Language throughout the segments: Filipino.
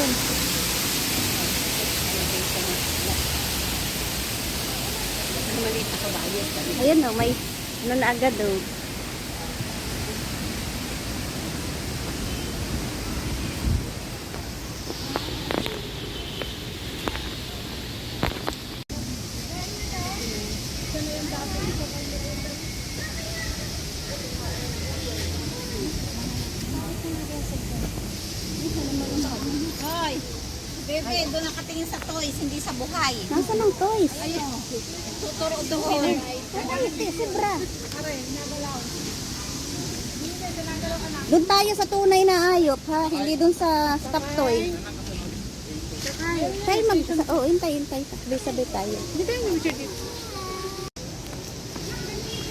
doon. Maliit na kabayo. Ayun o, may ano na agad o. Hoy! Bebe, doon nakatingin sa toys, hindi sa buhay. Nasaan ang toys? Ayun. Tuturo doon. Hindi, sobra. Doon tayo sa tunay na ayop ha, hindi doon sa stop toy. Tayo hintay. Sabay tayo.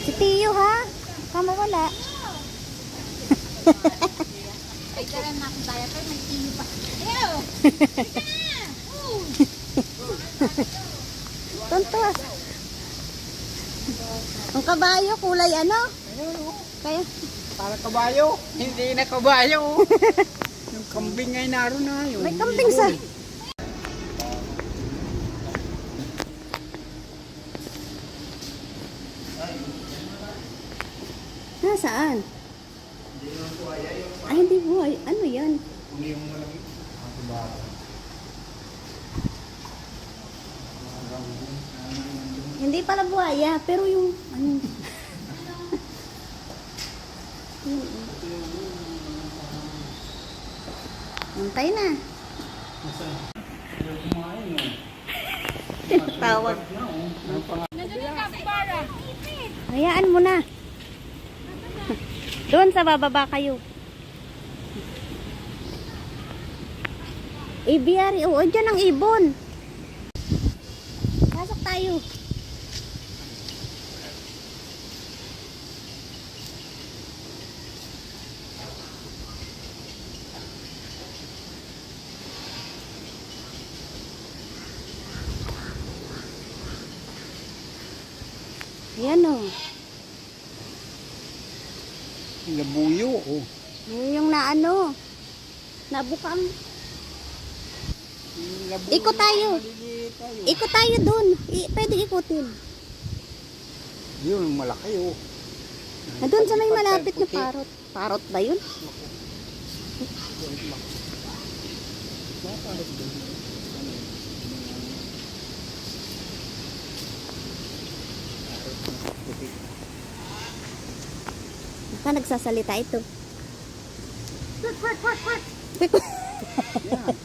Si Tiyo ha? Kama wala. Ay, tara na akong tayo. Pero may tino pa. Ew! Tonto. Ang kabayo, kulay ano? Kaya, Para kabayo, hindi na kabayo. Yung kambing ay naroon na yun. may kambing sa... Nasaan? Ay, hindi buhay. Ano yan? Hindi pala buhaya, pero yung ano. Antay na. Tawag. Hayaan mo na. Doon sa bababa kayo. Ibiari. Oo, dyan ang ibon. Pasok tayo. Ayan o. Labuyo, oh. Yung naano. Nabukang. Labuyo, Ikot tayo. maliliit tayo. Ikot tayo dun. Pwede ikutin. Yun, malaki, oh. Doon sa may malapit na parot. Parot ba yun? Baka nagsasalita ito. Yan.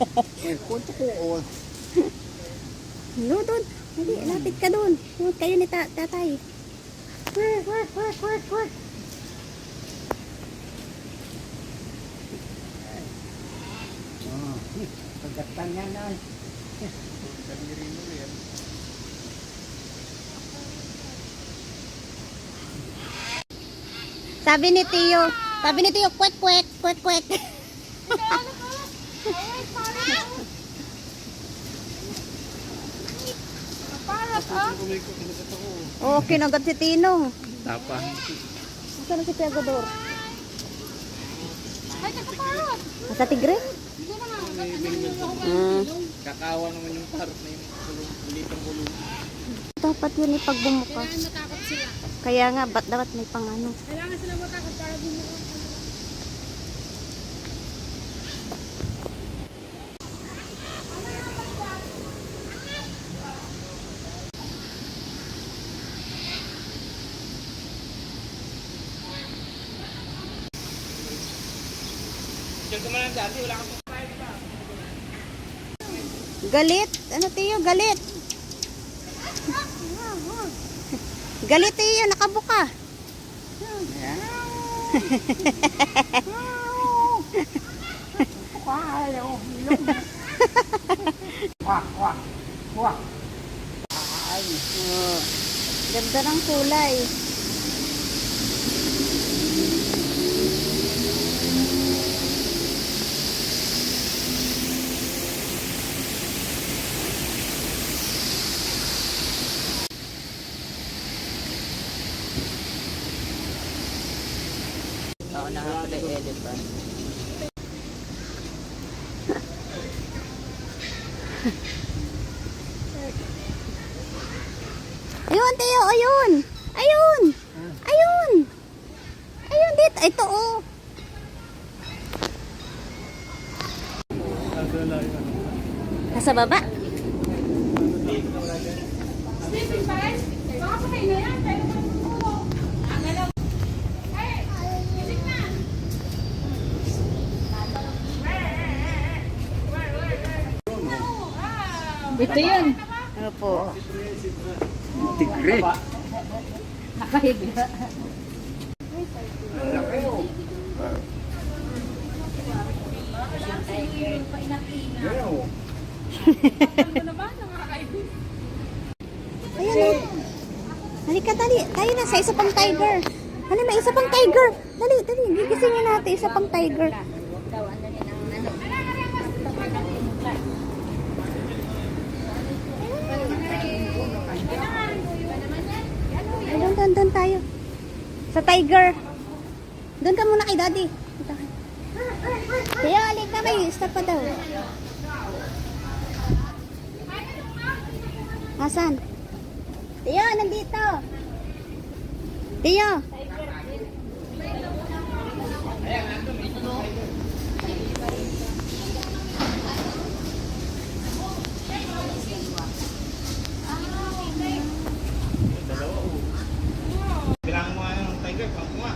Eh, kunto ko, oh. No, doon. Hindi, lapit ka doon. Huwag kayo ni tatay. Ah, kagatan yan, ay. Sabi ni Tiyo, kwek, kwek, kwek, kwek. Oh, kinagat si Tino. Tapa. Saan si Teodoro? Sa Tigre? Kakawa naman yung parot na yung kulong, litong kulong. Dapat yun ipag bumukas. Natakot sila. Kaya nga, dapat may pangano. Kailangan sila matakot para bumukas. Diyan ka man lang dati, wala kang Galit? Ano Tiyo? Galit? Galit Tiyo, nakabuka. Wah, wah, wah. Ay, Oh, ganda ng kulay. ako na ako na elephant. Ayun, Teo, ayun. Ayun. Ayun. Ayun, dito. Ito, oh. Nasa baba. Ito yun. Ano po? Tigre. Nakahiga. Ayan, oh. Halika, dali. Tayo na sa isa pang tiger. Ano, may isa pang tiger. Dali, dali. Gigisingin natin isa pang tiger. Ay, doon tayo. Sa tiger. Doon ka muna kay daddy. Kaya, halika, may stop pa daw. Asan? Tiyo, nandito. Tiyo. Bilang mo ng tiger, pangkuha.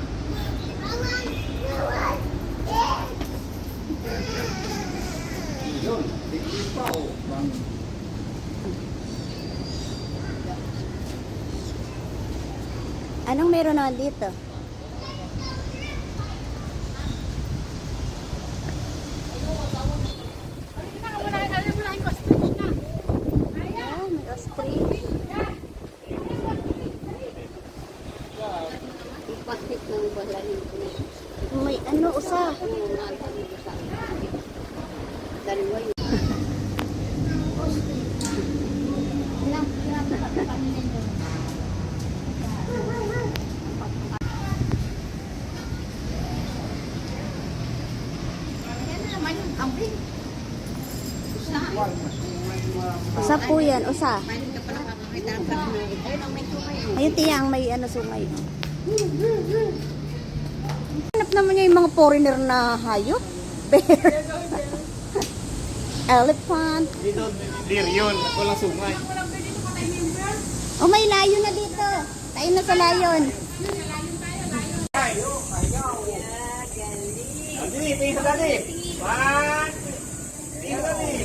Yun, tigre pa o. Anong meron naman dito? Ah, may ostrich. May ano, usa. Usa po yan, usa. Ayun, tiyang may ano sungay. Hanap naman niya yung mga foreigner na hayop. Bear. Elephant. Dito, deer yun. Walang sungay. Oh, may layon na dito. Tayo na sa layon. Dali, tingin sa dali. One. Tingin sa dali.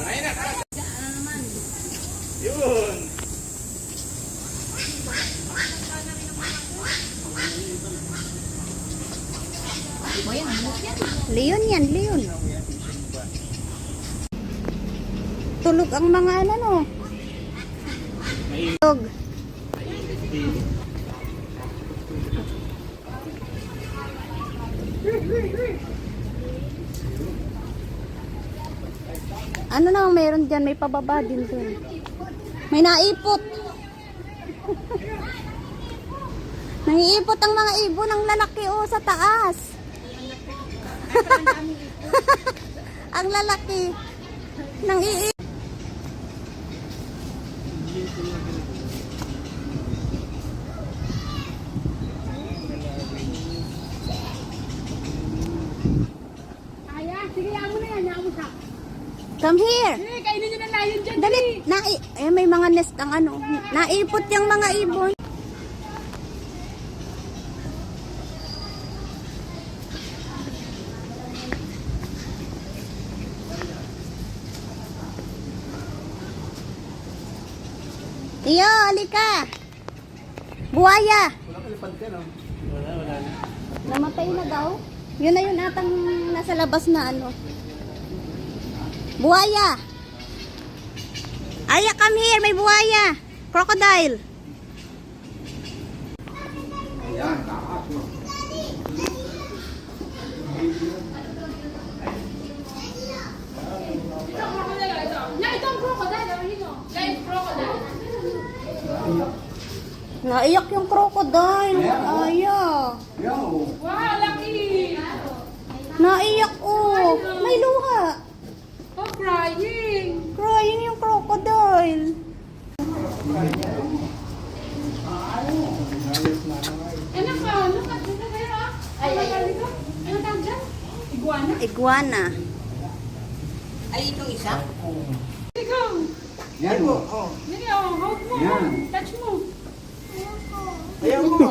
Ayun na, tara. Yun. Leon yan, Leon. Tulog ang mga ano, no? Tulog. Ano na meron dyan? May pababa din dun. May naipot. Nangiipot ang mga ibon ng lalaki oh, sa taas. Ang lalaki. Nangiipot. Sige, yan mo na yan. Yan mo siya. Come here. Kainin nyo na layon dyan. Dali. May mga nest ang ano. Naipot yung mga ibon. Iyo, halika. Buhaya. Wala na. Namatay na daw. Yun na yun atang nasa labas na ano. Buhaya. Aya, come here. May buhaya. Crocodile. Ayan, taas mo. Naiyak yung crocodile. Aya. Yo. Wow, laki! Naiyak oh. May luha. Oh, crying. Crying yung crocodile. Ano ka? Ano ka? Ano kayo ah? Ay, dito? Ano tawag dyan? Iguana? Iguana. Ay, itong isa? Ikaw. Yan mo. Dali, oh. Hawak mo. Yan. Touch mo. Ayaw mo.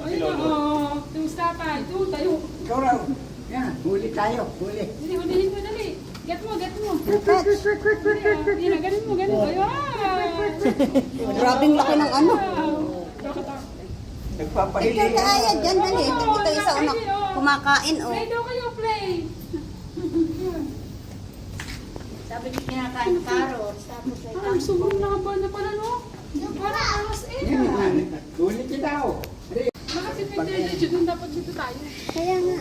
Ayun na, oh. Tusta pa. Ito, tayo. Ikaw raw. Yan, huli tayo. Huli. Dali, hulihin mo, dali. Get mo, get mo. Touch. Yan, ganun mo, ganun. Ayun. Grabing laki ng ano. Nagpapahili. Ikaw kaaya dyan, dali. Ito isa unak. Kumakain oh. Play daw kayo, play. Sabi niyo kinakain ng carrots. Tapos ay Ay, sobrang nakabal na pala, no? Parang alas Yan, huli kita oh. Nakasipin dito, dun dapat dito tayo. Kaya nga.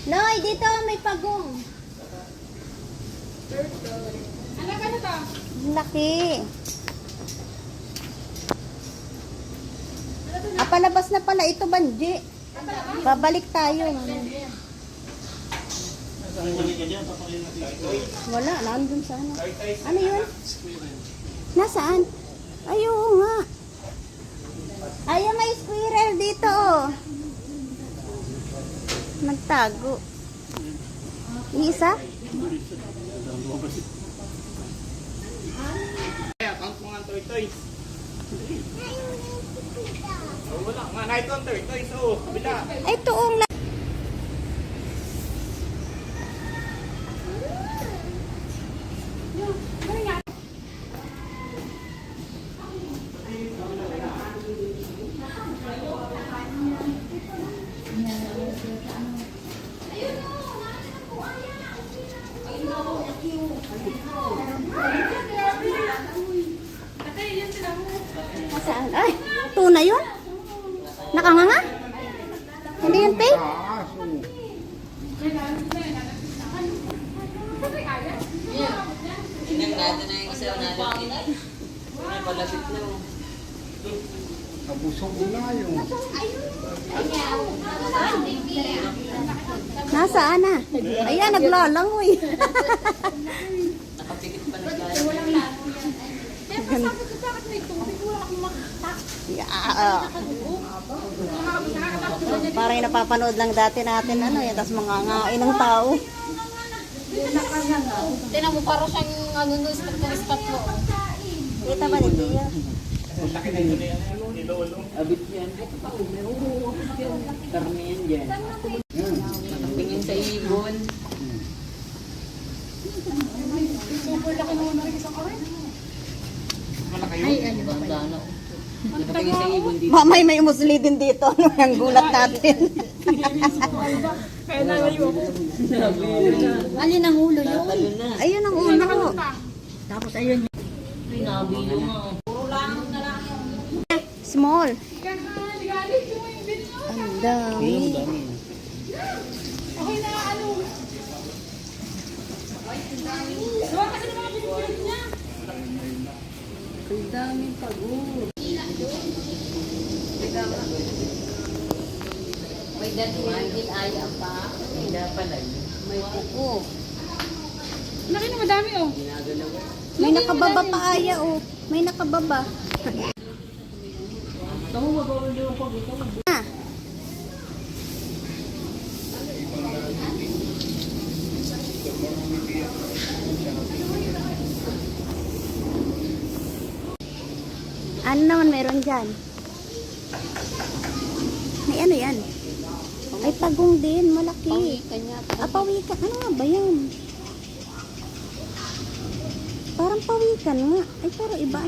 Loy, dito may pagong. Ano ka na to? Laki. Palabas na pala ito, Banji. Babalik tayo. Wala, nandun sa ano. Ano yun? Nasaan? Ay, oo nga. Ayun, may squirrel dito. Oh. Nagtago. Isa? Account mo nga toy-toys. Wala nga, na ito toy-toys oh. Kabila. Ay, tuong na. Saan? Ay, tuna yun? Nakanganga? Hindi yun, Pei? Tingnan natin na yung isa natin. Ay, malapit na. Nabusog na yung. Nasaan na? Ayan, naglalangoy. Nakapikit pa na tayo. Yeah. Parang yung napapanood lang dati natin ano yan, tapos mga ngain ng tao. Tingnan mo, parang siyang ano doon, spot mo. Kita ba ni Tia? Abit yan. Karami yan dyan. Tingin sa ibon. Ay, ano ba pala? Nakatingin sa ibon dito. Mamay may umusli din dito. Ano yung gulat natin? Alin ang ulo yun? Ayun ang ulo. Tapos ayun. Ay, nabilo nga. Puro lang na lang yung... Small. Galit yung ibin mo. Ang dami. Okay na, ano? Gawa kasi ng mga pinipilip niya. Ang daming pag-uwi. May datuan, ay apa. Hindi pala yun. May kuko. Laki na madami, oh. May nakababa pa aya oh. May nakababa. Ah. Ano naman meron dyan? May ano yan? Ay, pagong din. Malaki. Pawikan. Ano nga ba yan? Parang pawikan nga. Ay, pero iba.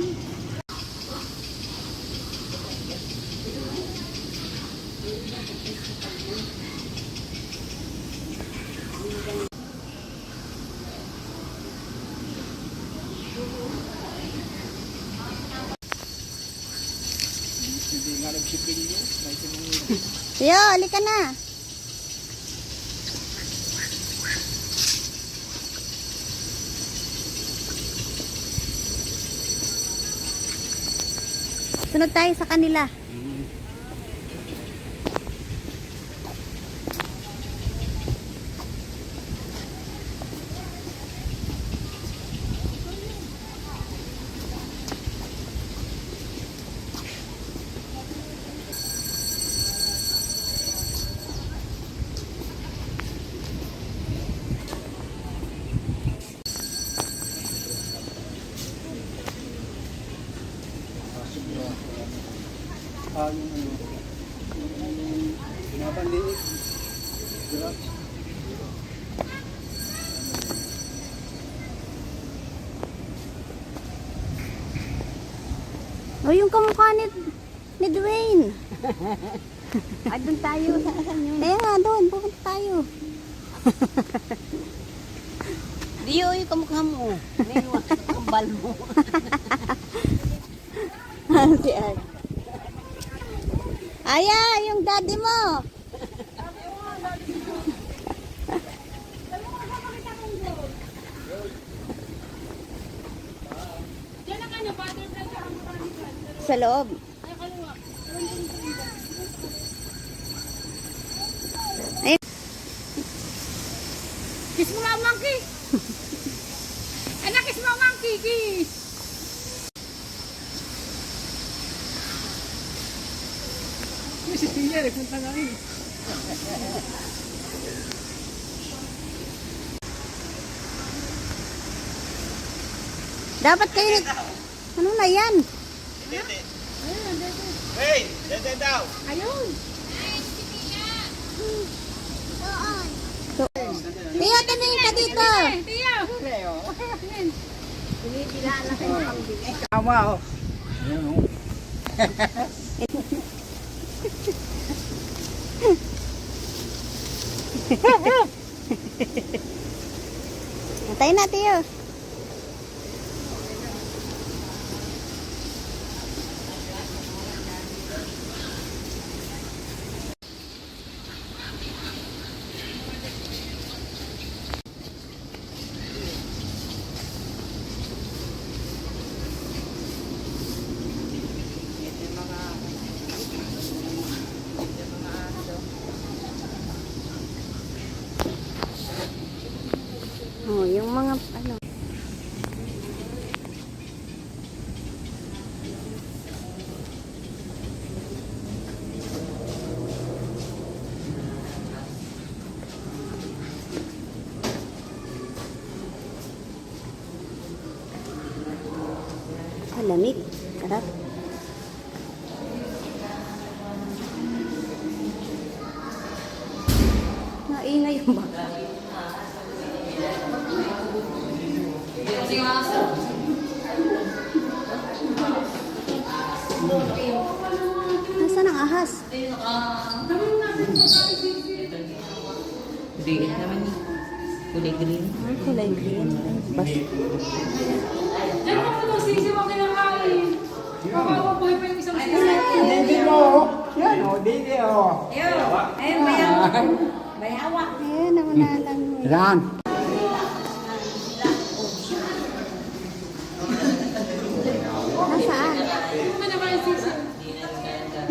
Yo, halika na. Sunod tayo sa kanila. Yung ano. Pinapaliit. Diba? O, yung kamukha ni Dwayne. Ay, doon tayo. Saan yun? Kaya nga, doon. Pupunta tayo. Di yung kamukha mo. May kambal mo. Si Art. Aya, yung daddy mo. Yan ang ano, butterfly sa kamukha. Sa loob. Ay, kaliwa. Ay, Kiss mo nga, monkey! Anak, kiss mo, monkey! Kiss! Si Tia, nagpunta nga rin. dapat kayo... Ano na yan? Hey, dede daw. Ayun! Tiyo, tumingin ka dito. Tiyo! Tama oh. Ayan oh. Antayin na, Tiyo. Oh, yung mga ano. Lamig. Sarap. Naingay yung baka. Nasaan ang ahas? Hindi naman yun. Kulay green. Ay, kulay green. Bas. Diyan mo po itong sisi mo kinakain. Kawawa buhay pa yung isang sisi. Hindi mo. Yan oh, dede oh. Ayun, bayaw. Bayawa. Ayan, naman na lang. Yan. Nasaan? Ano ba naman yung sisi?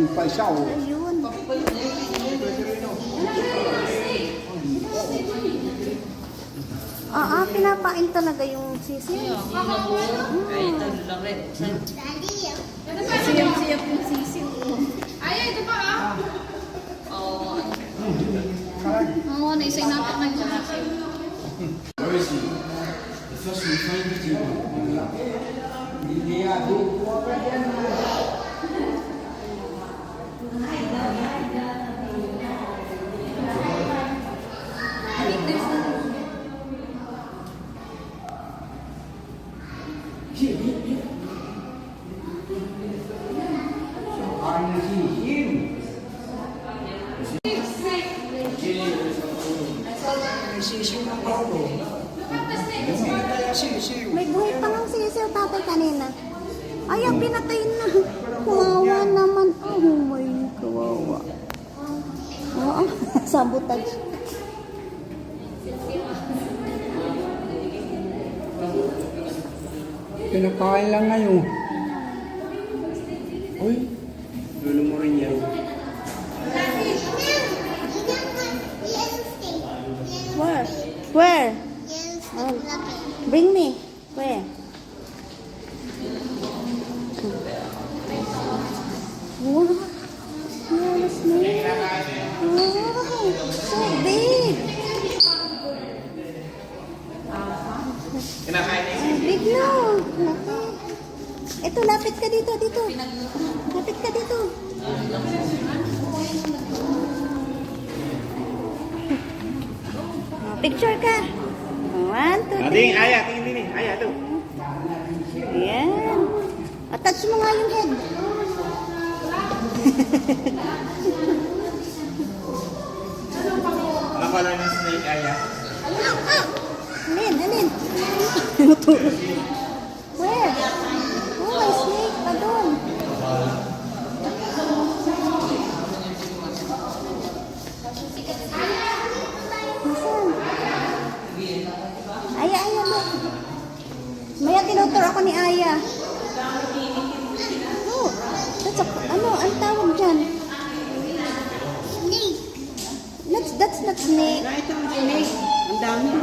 Yung pa isa oh. Ayun. Pinapain talaga yung sisi. Siyap-siyap yung sisi. Ay, ito pa ah. Oo, naisay natin ng May buhay pa ng sisiw tatay kanina. Ayaw, pinatay na. Kawawa naman. Oh my, kawawa. Oo, sabotage. Pinakain lang ngayon. Uy, dulo mo rin yan. Where? Where? Bring me. Where? Wow. Yellow snake. Wow. So big. Big no. Laki. Ito, lapit ka dito, dito. Lapit ka dito. Picture ka. 1, 2, 3. Tingin, Aya, tingin din eh. Aya, ito. Ayan. Attach mo nga yung head. Nakala ng snake, Aya. Alin? Natulog. Where? Oh, may snake pa doon. Nasaan? Aya, look. Maya, tinutur ako ni Aya. Oh, ang tawag dyan? Snake. That's not snake. Ito ang snake. Ang dami.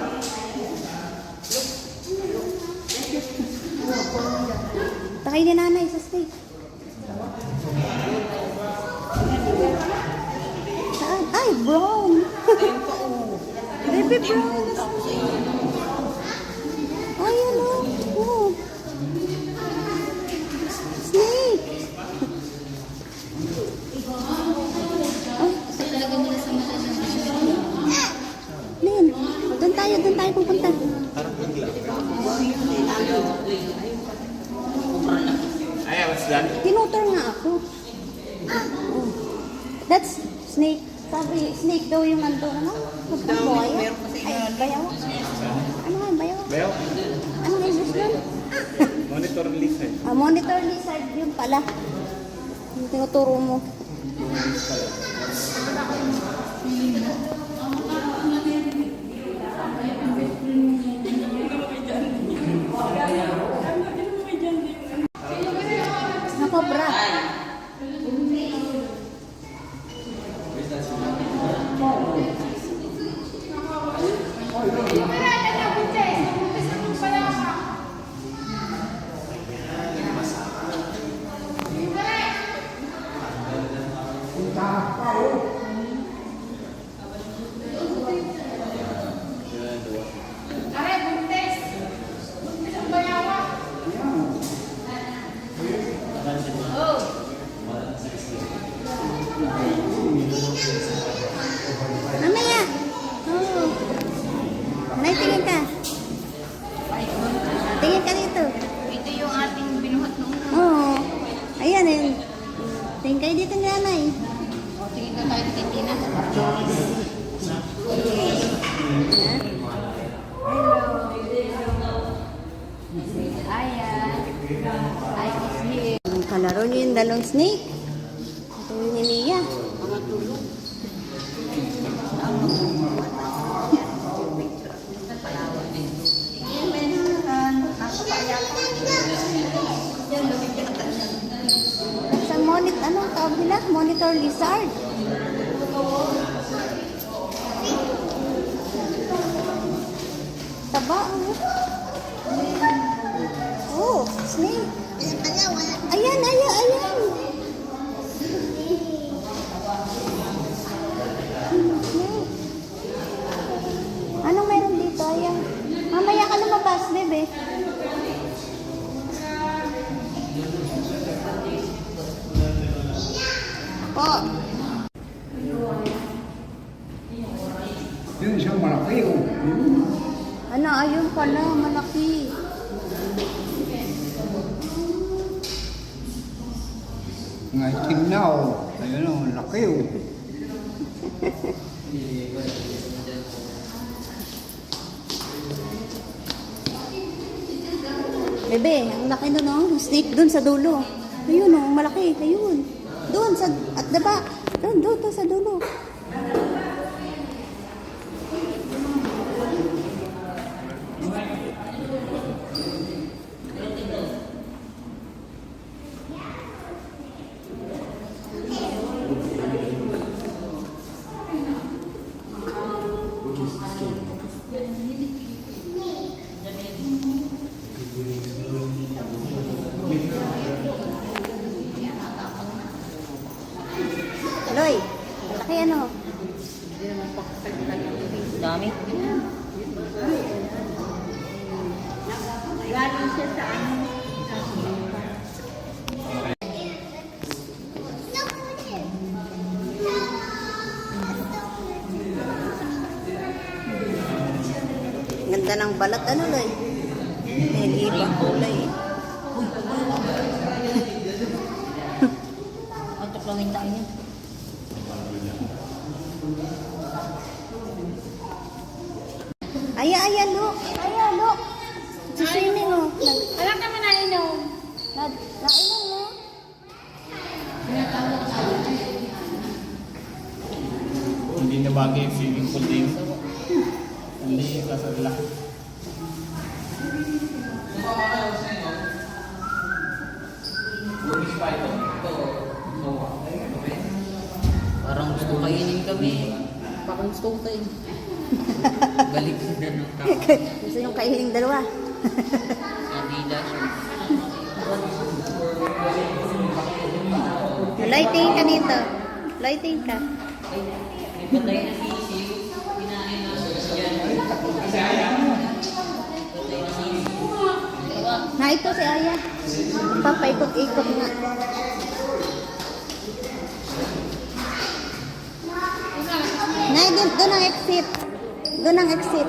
Takay ni nanay sa snake. Saan? Ay, brown. Baby brown. Ay, ano? Oh. Snake. Ay, Lin, doon tayo pupunta. Aya, what's that? Tinutor nga ako. Oh. That's snake. Sabi, snake daw yung nandun, ano? Magkabuhay. Ay, bayaw. Ano nga, bayaw? Bayo? Ano nga English nun? Monitor lizard. Monitor lizard yun pala. Yung tinuturo mo. Nakobra. Mamaya. Oh. Nay, tingin ka. Tingin ka dito. Ito yung ating binuhat nung Oo. Ayan eh. Tingin kayo dito ng nanay. tingin ka tayo kay Tina. Ang kalaro niyo yung dalawang snake. Ito yung ni Mia. Sa anong tawag nila? Monitor lizard. Taba, oh, snake. Ayan. Snake. Anong meron dito? Ayan. Mamaya ka lumabas, bebe. Po. Yun siya malaki oh. Ano, ayun pala, malaki. Nga itim na oh. Ayun oh, laki oh. Bebe, ang laki nun, oh. Yung snake dun sa dulo. Ayun, oh, malaki. Ayun. Doon, at the back. Doon, sa dulo. Loy, laki ano? Dami. Galing siya sa ano. Ganda ng balat, ano Loy? Nag-ibang kulay eh. Ang tuklawin tayo niya. Aya, look. Aya, look. Siswimming oh. Alam naman na inom. Nainom mo. Hindi na bagay yung swimming pool dito. Hindi, kasal lang. Parang gusto kainin kami. Parang gusto ko kainin. Balik na ng tao. Gusto yung kahiling dalawa. Kanila siya. Lighting ka dito. Lighting ka. May patay na sisiw. Kinain na siya. Patay na sisiw. Na ito si Aya. Papaikot-ikot nga. Nay, doon ang exit. Doon ang exit.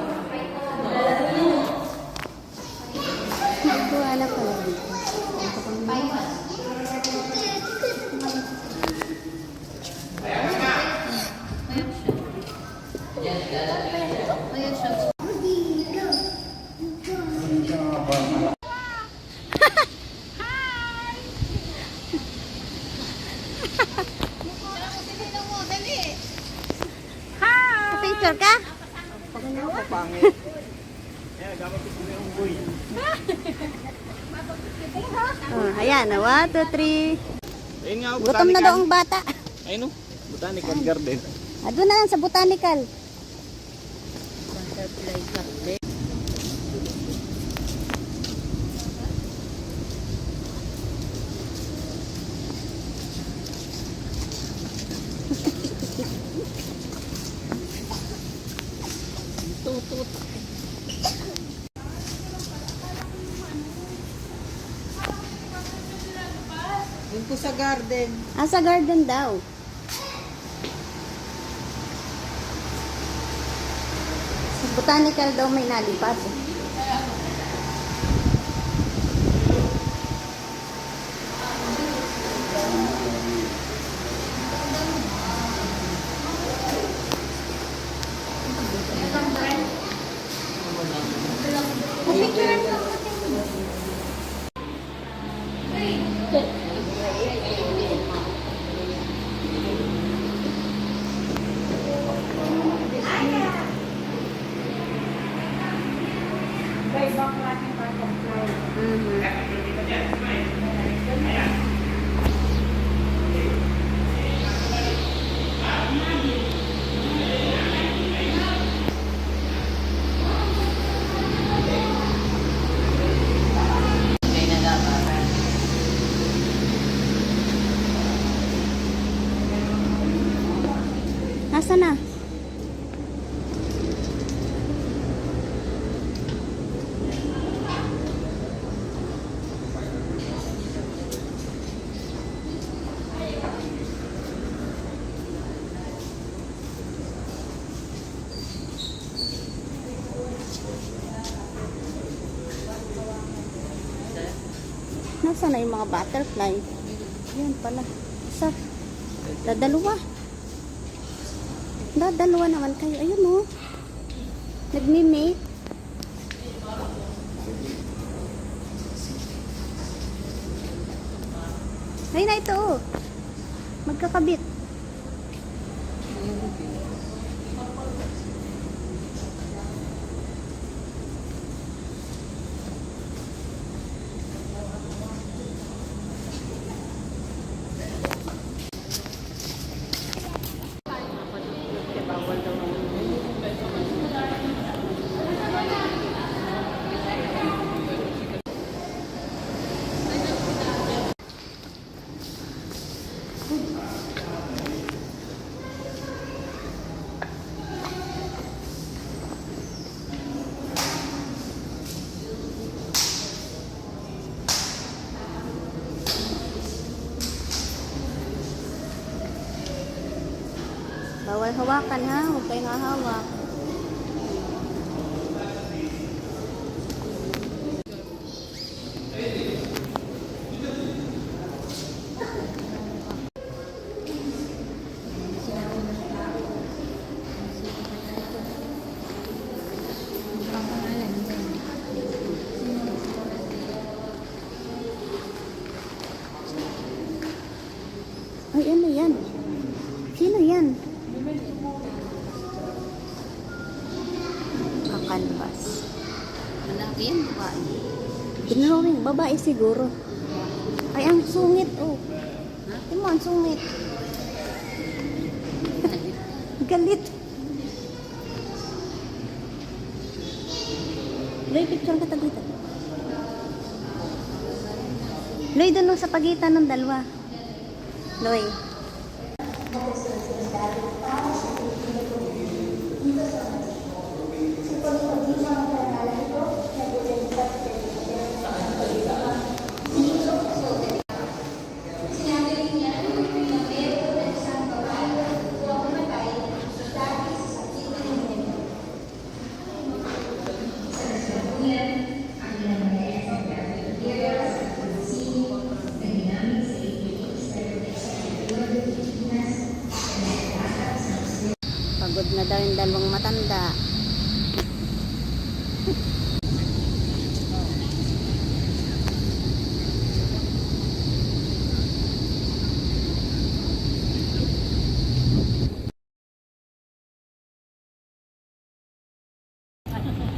Ito, ala pala dito. Picture ka? Oh, ayan, 1, 2, 3. Ayun nga, Gutom na daw ang bata. Ayun o, Botanical Garden. Doon na lang sa botanical. Yun po sa garden. Sa garden daw. Sa botanical daw may nalipas. Nasaan na? Nasaan na yung mga butterfly? Yan pala. Isa. Dadalawa. Dadalawa naman kayo. Ayun o. Nagmi-mate. Ayun na ito o. Magkakabit. Bawal hawakan ha, huwag kayong hahawak. Drawing, babae siguro. Ay, ang sungit, oh. Tingnan mo, ang sungit. Galit. Loy, picture ka dito. Loy, doon sa pagitan ng dalawa. Loy. Pagod na daw yung dalawang matanda.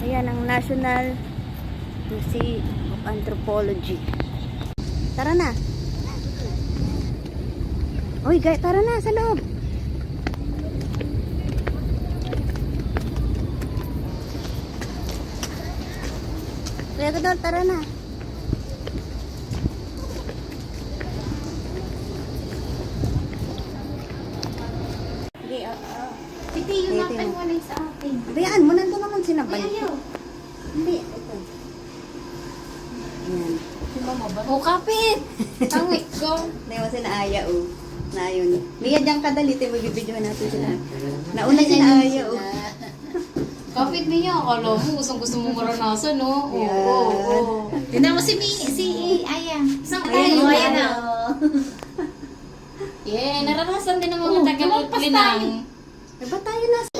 Ayan ang National Museum of Anthropology. Tara na. Uy, tara na sa loob. Kuya Gadol, tara na. Titi, yung napay mo na sa akin. Bayaan mo, nandun naman sinabay. Ayaw. Hindi, ito. Ayan. O, kapit! Tangik ko. Hindi mo sinaaya, oh. Na yun. Mia, diyan ka dali, tayo mag-videohan natin sila. Nauna sinaaya, oh. Kapit niya. Akala mo, gusto mo maranasan, no? Oo, Yan. oo. Tingnan mo si Aya. Saan ka Ayan, tayo? Ayan na. Yeah, naranasan din ng mga taga-linang. Eh, ba't tayo nasa?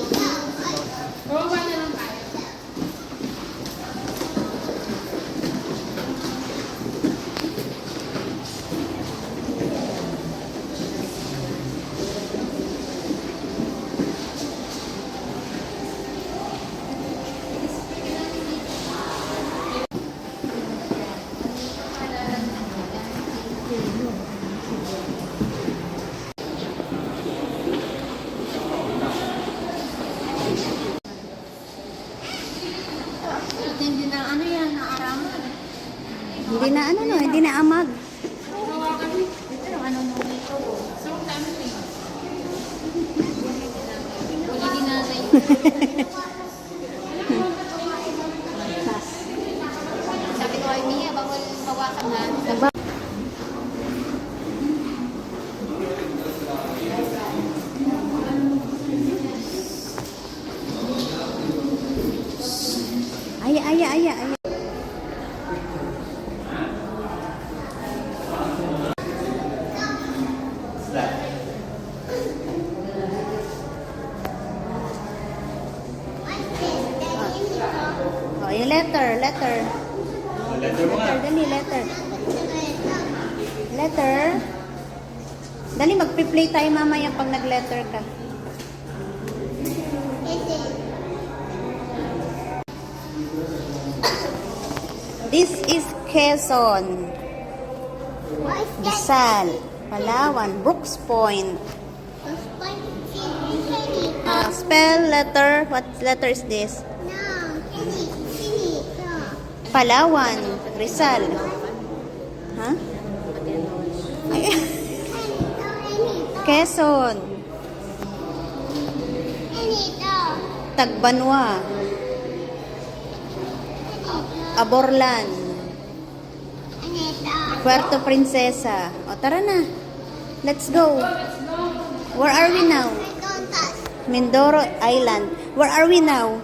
Hindi na ano yan, naaraman. Hindi na ano, no? Hindi na amag. Ano mo dito? Uli din natin. Sabi ko ay Mia, bawal bawasan na. Aya. Oh, yung letter. Letter mo nga. Dali, letter. Letter. Dali, magpi-play tayo mamaya pag nag-letter ka. This is Quezon, Rizal, Palawan, Brooks Point. Spell letter. What letter is this? Palawan, Rizal. Huh? Ay. Quezon. Tagbanwa. Aborlan. Puerto Princesa. O, tara na. Let's go. Where are we now? Mindoro Island. Where are we now?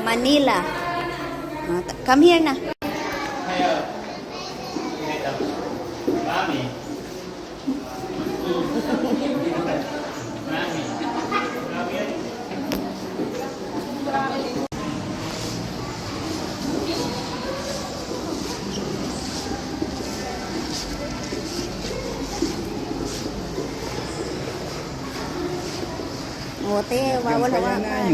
Manila. O, come here na. Mami. Ote, wawala ka.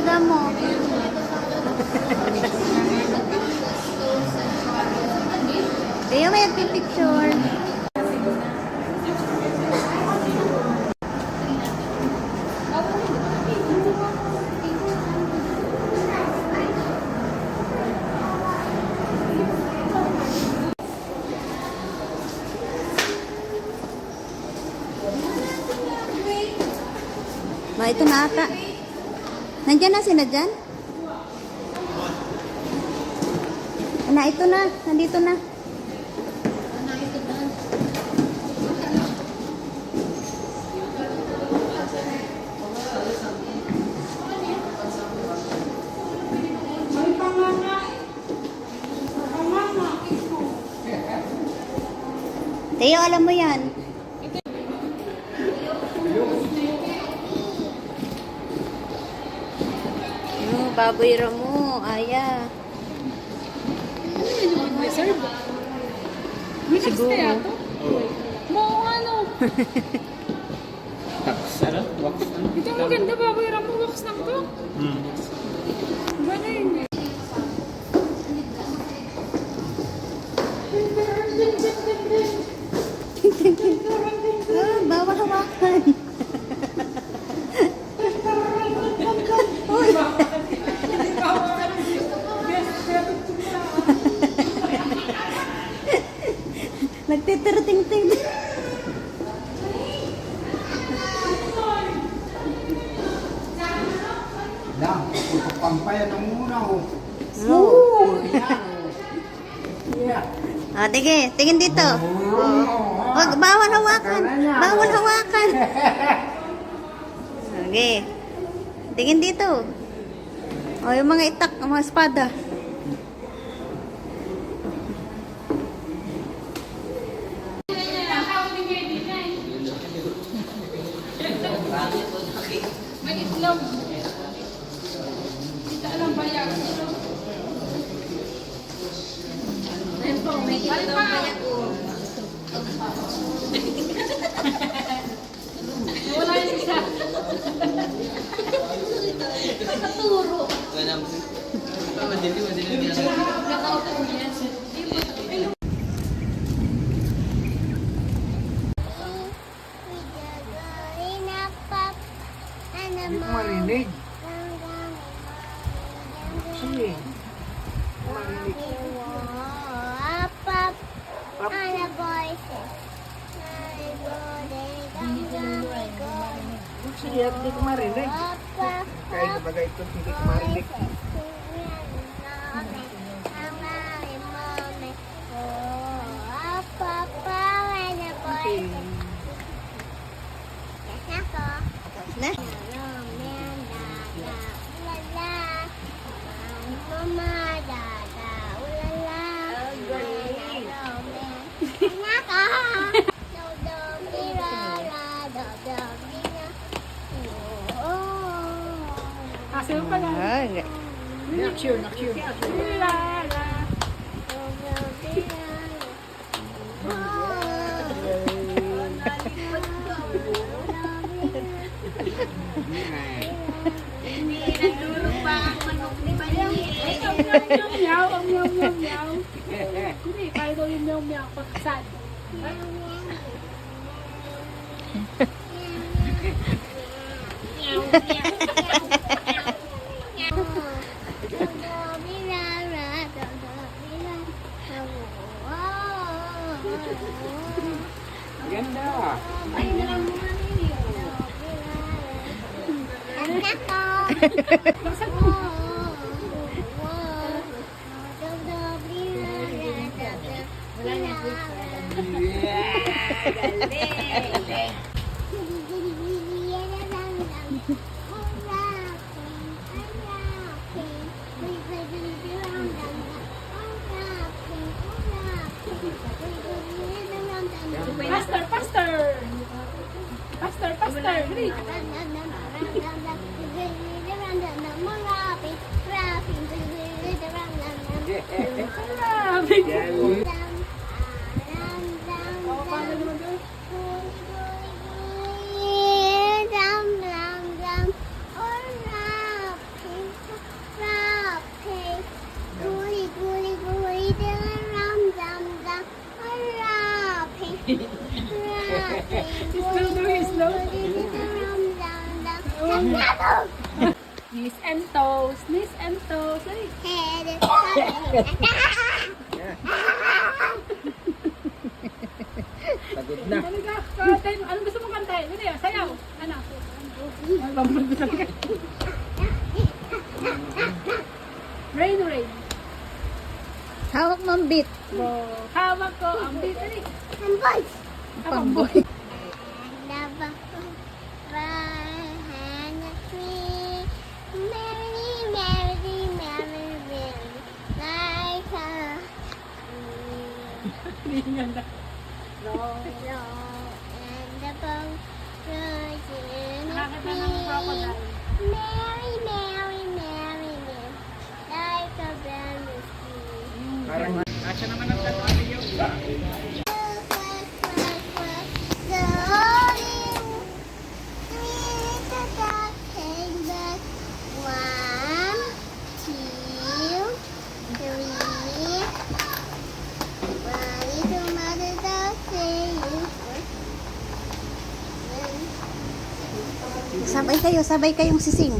alaga mo? Tayo may picture. Ma, ito na ata. Nandiyan na sila dyan? Na, ito na. Nandito na. Teo, alam mo yan. Baboy ramo, aya. Reserve. Mix Siguro. kaya to? Mo ano? Tapos, ano? Wax, ano? Ito maganda baboy ramo wax lang to. Hmm. Galing. Ah, bawal hawakan. Uy. Nagtitirting-ting. Lang, pampayan ng muna oh. Oo. Yeah. Ah, sige, tingin dito. Wag, bawal hawakan. Bawal hawakan. Okay. Tingin dito. O, yung mga itak, ang mga espada. May itlog. Kita alam ba yan? Wala yung isa. Katuro. Madali. Nakauto mo yan. Hindi ko marinig. Sige. Marinig. Sige, hindi ko marinig. Kahit na bagay ito, hindi ko marinig. Na? Asayo pa lang. Ah, Action, action. Lala. Meow, ang meow, meow, meow. Hindi, kaya daw yung meow, meow. Pagkasad. Ganda. Faster, faster! Faster, faster! Dali! Grabe! Oh, paano naman doon? Slow. Knees and toes. Knees and toes. Ay. Pagod na. Anong gusto mong kantahin? Ano yan? Sayaw. Ano? Rain, rain. Hawak mo ang beat. Hawak ko ang beat. Ano eh? Pamboy. Nakakita ng crocodile. Mary, Mary, Mary, Mary, like a brand new tree. Parang asya naman ang tatlo niyo. Sabay kayong sising.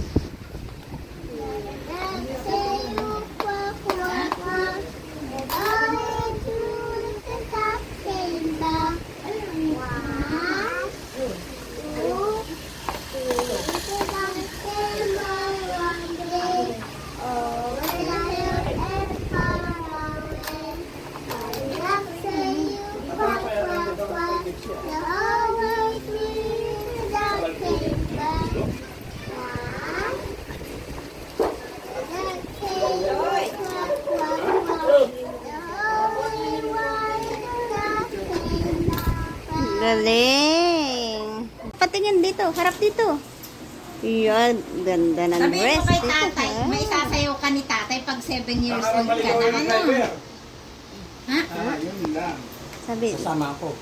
Galing. Patingin dito, harap dito. Yan, ganda ng Sabihin dress mo kay dito. tatay, ha? may sasayaw ka ni tatay pag 7 years old ka na. Ano? Ha? Yun lang. Sabi. Sama ako.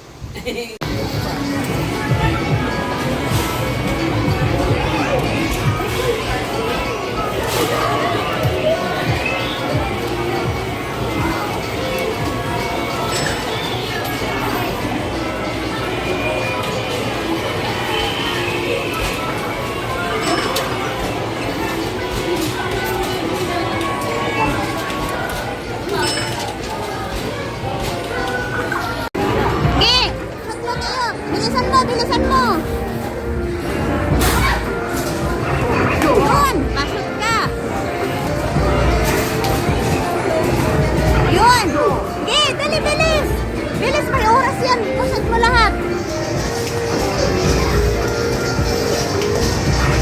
Okay, shoot mo tayo. Bilisan mo, bilisan mo. Yun, pasok ka. Yun. Okay, dali, bilis. Bilis, may oras yan. Pasok mo lahat.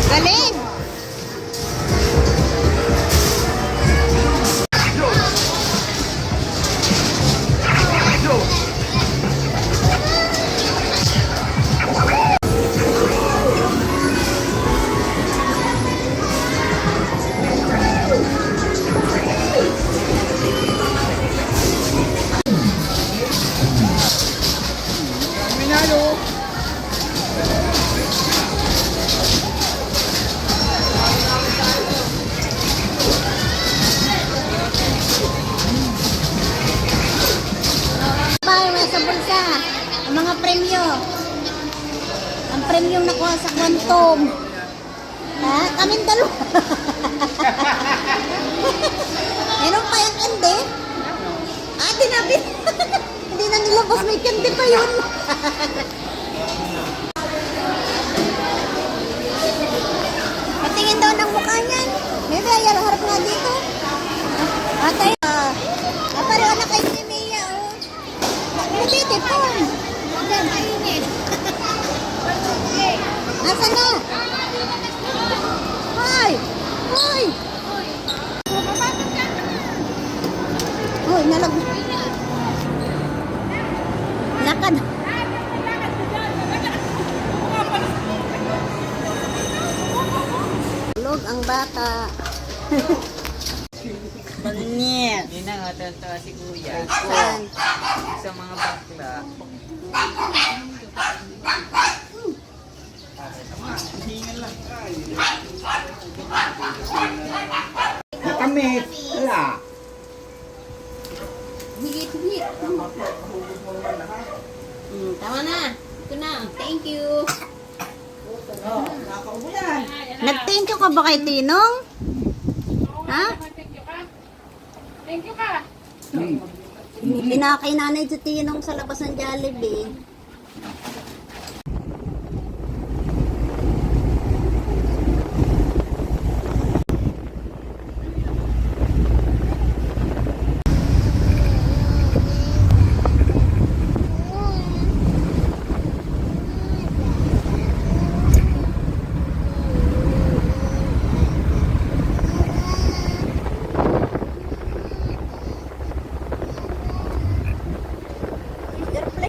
Galing. Bahay mo sa bulsa. Ang mga premyo. Ang premyo nakuha sa Quantum. Ha? Kaming dalawa. Meron pa yung candy? Ah, tinapit. Hindi na nilabas. May candy pa yun. Patingin daw ng mukha niyan. Maybe ayala harap nga dito. Atay. Pareho na kayo ni Mia, oh. Nagtitipon. Diyan, mainit. Nasaan na? Hoy! Hoy! Hoy, nalag... Lakad. Tulog ang bata. Bangit. Hindi na nga tatawa si Kuya. Saan? Sa mga bakla. Kami, wala. Higit-higit. Tama na. Ito na. Thank you. Nag-thank you ka ba kay Tinong? Ha? Thank you ka. Thank you ka. Pinakay nanay si Tinong sa labas ng Jollibee.